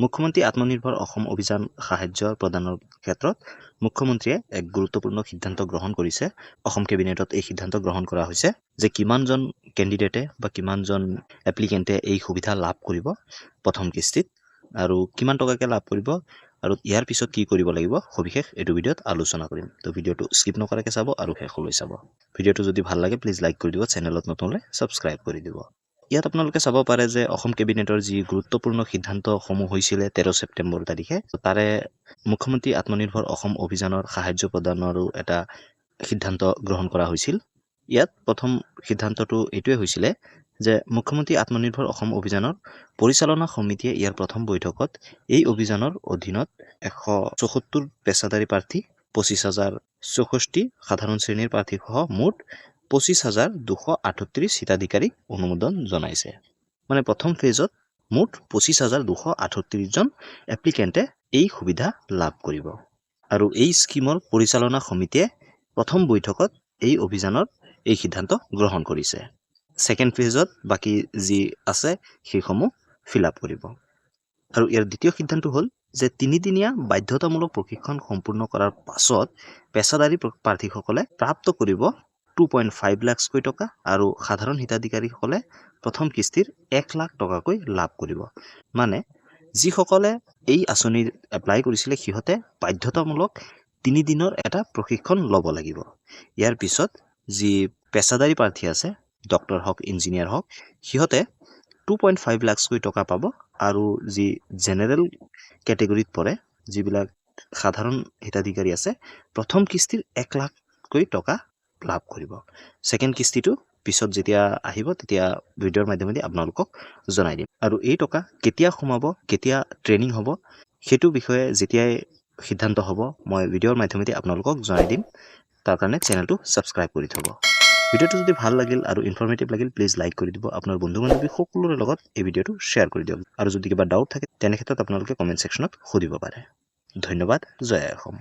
মুখ্যমন্ত্ৰী আত্মনিৰ্ভৰ অসম অভিযান সাহায্য প্ৰদানৰ ক্ষেত্ৰত মুখ্যমন্ত্ৰীয়ে এক গুৰুত্বপূৰ্ণ সিদ্ধান্ত গ্ৰহণ কৰিছে। অসম কেবিনেটত এই সিদ্ধান্ত গ্ৰহণ কৰা হৈছে যে কিমানজন কেণ্ডিডেটে বা কিমানজন এপ্লিকেণ্টে এই সুবিধা লাভ কৰিব প্ৰথম কিস্তিত আৰু কিমান টকাকৈ লাভ কৰিব আৰু ইয়াৰ পিছত কি কৰিব লাগিব সবিশেষ এইটো ভিডিঅ'ত আলোচনা কৰিম। তো ভিডিঅ'টো স্কিপ নকৰাকৈ চাব আৰু শেষলৈ চাব। ভিডিঅ'টো যদি ভাল লাগে প্লিজ লাইক কৰি দিব, চেনেলত নতুন হ'লে ছাবস্ক্ৰাইব কৰি দিব। ইয়াত আপোনালোকে চাব পাৰে যে অসম কেবিনেটৰ যি গুৰুত্বপূৰ্ণ সিদ্ধান্তসমূহ হৈছিলে 13 ছেপ্টেম্বৰ তাৰিখে, তাৰে মুখ্যমন্ত্ৰী আত্মনিৰ্ভৰ অসম অভিযানৰ সাহায্য প্ৰদানৰো এটা সিদ্ধান্ত গ্ৰহণ কৰা হৈছিল। ইয়াত প্ৰথম সিদ্ধান্তটো এইটোৱে হৈছিলে যে মুখ্যমন্ত্ৰী আত্মনিৰ্ভৰ অসম অভিযানৰ পৰিচালনা সমিতিয়ে ইয়াৰ প্ৰথম বৈঠকত এই অভিযানৰ অধীনত 174 পেছাদাৰী প্ৰাৰ্থী, 25,064 সাধাৰণ শ্ৰেণীৰ প্ৰাৰ্থীসহ মুঠ 25,238 হিতাধিকাৰীক অনুমোদন জনাইছে। মানে প্ৰথম ফেজত মুঠ 25,238 জন এপ্লিকেণ্টে এই সুবিধা লাভ কৰিব আৰু এই স্কিমৰ পৰিচালনা সমিতিয়ে প্ৰথম বৈঠকত এই অভিযানৰ এই সিদ্ধান্ত গ্ৰহণ কৰিছে। ছেকেণ্ড ফেজত বাকী যি আছে সেইসমূহ ফিল আপ কৰিব। আৰু ইয়াৰ দ্বিতীয় সিদ্ধান্ত হ'ল যে 3 দিনীয়া বাধ্যতামূলক প্ৰশিক্ষণ সম্পূৰ্ণ কৰাৰ পাছত পেছাদাৰী প্ৰাৰ্থীসকলে প্ৰাপ্ত কৰিব 2.5 লাখকৈ টকা আৰু সাধাৰণ হিতাধিকাৰীসকলে প্ৰথম কিস্তিৰ 1 লাখ টকাকৈ লাভ কৰিব। মানে যিসকলে এই আঁচনিৰ এপ্লাই কৰিছিলে সিহঁতে বাধ্যতামূলক 3 দিনৰ এটা প্ৰশিক্ষণ ল'ব লাগিব। ইয়াৰ পিছত যি পেছাদাৰী প্ৰাৰ্থী আছে, ডক্টৰ হওক ইঞ্জিনিয়াৰ হওক, সিহঁতে 2.5 লাখকৈ টকা পাব আৰু যি জেনেৰেল কেটেগৰীত পৰে, যিবিলাক সাধাৰণ হিতাধিকাৰী আছে, প্ৰথম কিস্তিৰ 1 লাখকৈ টকা লাভ কৰিব। ছেকেণ্ড কিস্তিটো পিছত যেতিয়া আহিব তেতিয়া ভিডিঅ'ৰ মাধ্যমেদি আপোনালোকক জনাই দিম। আৰু এই টকা কেতিয়া সোমাব, কেতিয়া ট্ৰেইনিং হ'ব সেইটো বিষয়ে যেতিয়াই সিদ্ধান্ত হ'ব মই ভিডিঅ'ৰ মাধ্যমেদি আপোনালোকক জনাই দিম। তাৰ কাৰণে চেনেলটো ছাবস্ক্ৰাইব কৰি থ'ব। ভিডিঅ'টো যদি ভাল লাগিল আৰু ইনফৰ্মেটিভ লাগিল প্লিজ লাইক কৰি দিব। আপোনাৰ বন্ধু বান্ধৱী সকলোৰে লগত এই ভিডিঅ'টো শ্বেয়াৰ কৰি দিয়ক আৰু যদি কিবা ডাউট থাকে তেনে ক্ষেত্ৰত আপোনালোকে কমেণ্ট ছেকশ্যনত সুধিব পাৰে। ধন্যবাদ। জয় অসম।